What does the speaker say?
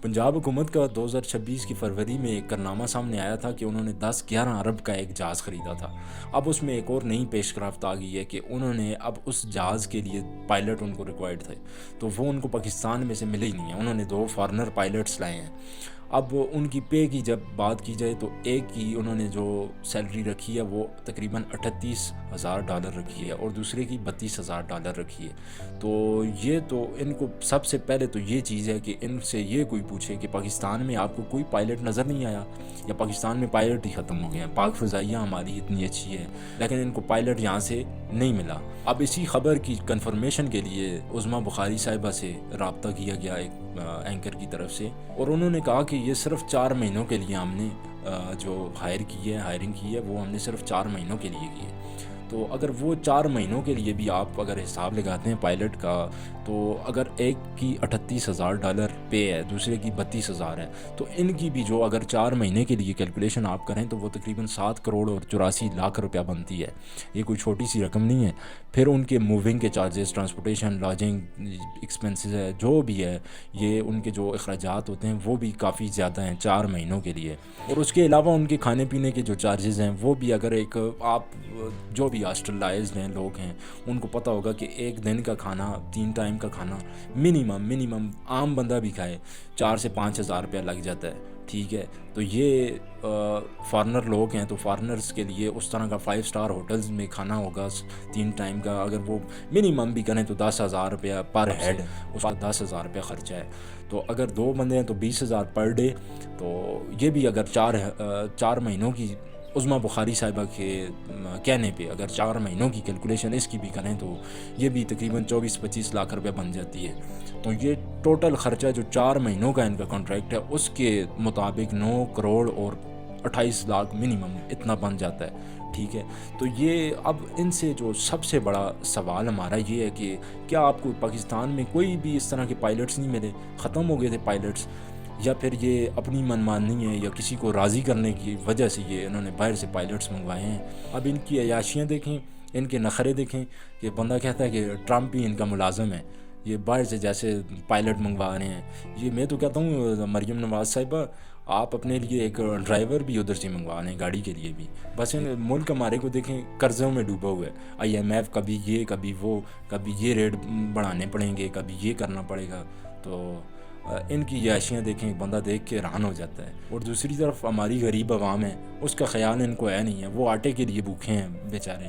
پنجاب حکومت کا 2026 کی فروری میں ایک کارنامہ سامنے آیا تھا کہ انہوں نے 10-11 ارب کا ایک جہاز خریدا تھا۔ اب اس میں ایک اور نئی پیش رفت آ گئی ہے کہ انہوں نے اب اس جہاز کے لیے پائلٹ ان کو ریکوائرڈ تھے، تو وہ ان کو پاکستان میں سے ملے ہی نہیں ہیں۔ انہوں نے 2 فارنر پائلٹس لائے ہیں۔ اب ان کی پے کی جب بات کی جائے تو ایک کی انہوں نے جو سیلری رکھی ہے وہ تقریباً $38,000 رکھی ہے اور دوسرے کی $32,000 رکھی ہے۔ تو یہ تو ان کو سب سے پہلے تو یہ چیز ہے کہ ان سے یہ کوئی پوچھے کہ پاکستان میں آپ کو کوئی پائلٹ نظر نہیں آیا، یا پاکستان میں پائلٹ ہی ختم ہو گئے ہیں؟ پاک فضائیہ ہماری اتنی اچھی ہے لیکن ان کو پائلٹ یہاں سے نہیں ملا۔ اب اسی خبر کی کنفرمیشن کے لیے عظمیٰ بخاری صاحبہ سے رابطہ کیا گیا ایک اینکر کی طرف سے، اور انہوں نے کہا کہ یہ صرف 4 مہینوں کے لیے ہم نے جو ہائرنگ کی ہے وہ ہم نے صرف 4 مہینوں کے لیے کی ہے۔ تو اگر وہ 4 مہینوں کے لیے بھی آپ اگر حساب لگاتے ہیں پائلٹ کا، تو اگر ایک کی $38,000 پے ہے، دوسرے کی 32,000 ہے، تو ان کی بھی جو اگر 4 مہینے کے لیے کیلکولیشن آپ کریں تو وہ تقریباً 7 کروڑ اور 84 لاکھ روپیہ بنتی ہے۔ یہ کوئی چھوٹی سی رقم نہیں ہے۔ پھر ان کے موونگ کے چارجز، ٹرانسپورٹیشن، لاجنگ ایکسپنسز ہے، جو بھی ہے، یہ ان کے جو اخراجات ہوتے ہیں وہ بھی کافی زیادہ ہیں 4 مہینوں کے لیے۔ اور اس کے علاوہ ان کے کھانے پینے کے جو چارجز ہیں وہ بھی، اگر ایک آپ جو بھی ہاسٹلائزڈ ہیں لوگ ہیں ان کو پتہ ہوگا کہ ایک دن کا کھانا، 3 ٹائم کا کھانا منیمم عام بندہ بھی کھائے 4 سے 5 ہزار روپیہ لگ جاتا ہے، ٹھیک ہے؟ تو یہ فارنر لوگ ہیں، تو فارنرز کے لیے اس طرح کا 5 اسٹار ہوٹلز میں کھانا ہوگا 3 ٹائم کا، اگر وہ منیمم بھی کریں تو 10,000 روپیہ پر ہیڈ، اس کا 10,000 روپیہ خرچہ ہے۔ تو اگر 2 بندے ہیں تو 20,000 پر ڈے۔ تو یہ بھی اگر 4 مہینوں کی عظمیٰ بخاری صاحبہ کے کہنے پہ اگر 4 مہینوں کی کیلکولیشن اس کی بھی کریں تو یہ بھی تقریباً 24-25 لاکھ روپے بن جاتی ہے۔ تو یہ ٹوٹل خرچہ جو 4 مہینوں کا ان کا کانٹریکٹ ہے اس کے مطابق 9 کروڑ اور 28 لاکھ منیمم اتنا بن جاتا ہے، ٹھیک ہے؟ تو یہ اب ان سے جو سب سے بڑا سوال ہمارا یہ ہے کہ کیا آپ کو پاکستان میں کوئی بھی اس طرح کے پائلٹس نہیں ملے؟ ختم ہو گئے تھے پائلٹس؟ یا پھر یہ اپنی منمانی ہے یا کسی کو راضی کرنے کی وجہ سے یہ انہوں نے باہر سے پائلٹس منگوائے ہیں؟ اب ان کی عیاشیاں دیکھیں، ان کے نخرے دیکھیں کہ بندہ کہتا ہے کہ ٹرمپ ہی ان کا ملازم ہے، یہ باہر سے جیسے پائلٹ منگوا رہے ہیں۔ یہ میں تو کہتا ہوں مریم نواز صاحبہ، آپ اپنے لیے ایک ڈرائیور بھی ادھر سے منگوا لیں، گاڑی کے لیے بھی۔ بس ان ملک ہمارے کو دیکھیں قرضوں میں ڈوبا ہوا ہے، IMF کبھی یہ کبھی وہ، کبھی یہ ریٹ بڑھانے پڑیں گے، کبھی یہ کرنا پڑے گا۔ تو ان کی عیاشیاں دیکھیں، بندہ دیکھ کے حیران ہو جاتا ہے۔ اور دوسری طرف ہماری غریب عوام ہے، اس کا خیال ان کو ہے نہیں ہے، وہ آٹے کے لیے بھوکے ہیں بیچارے۔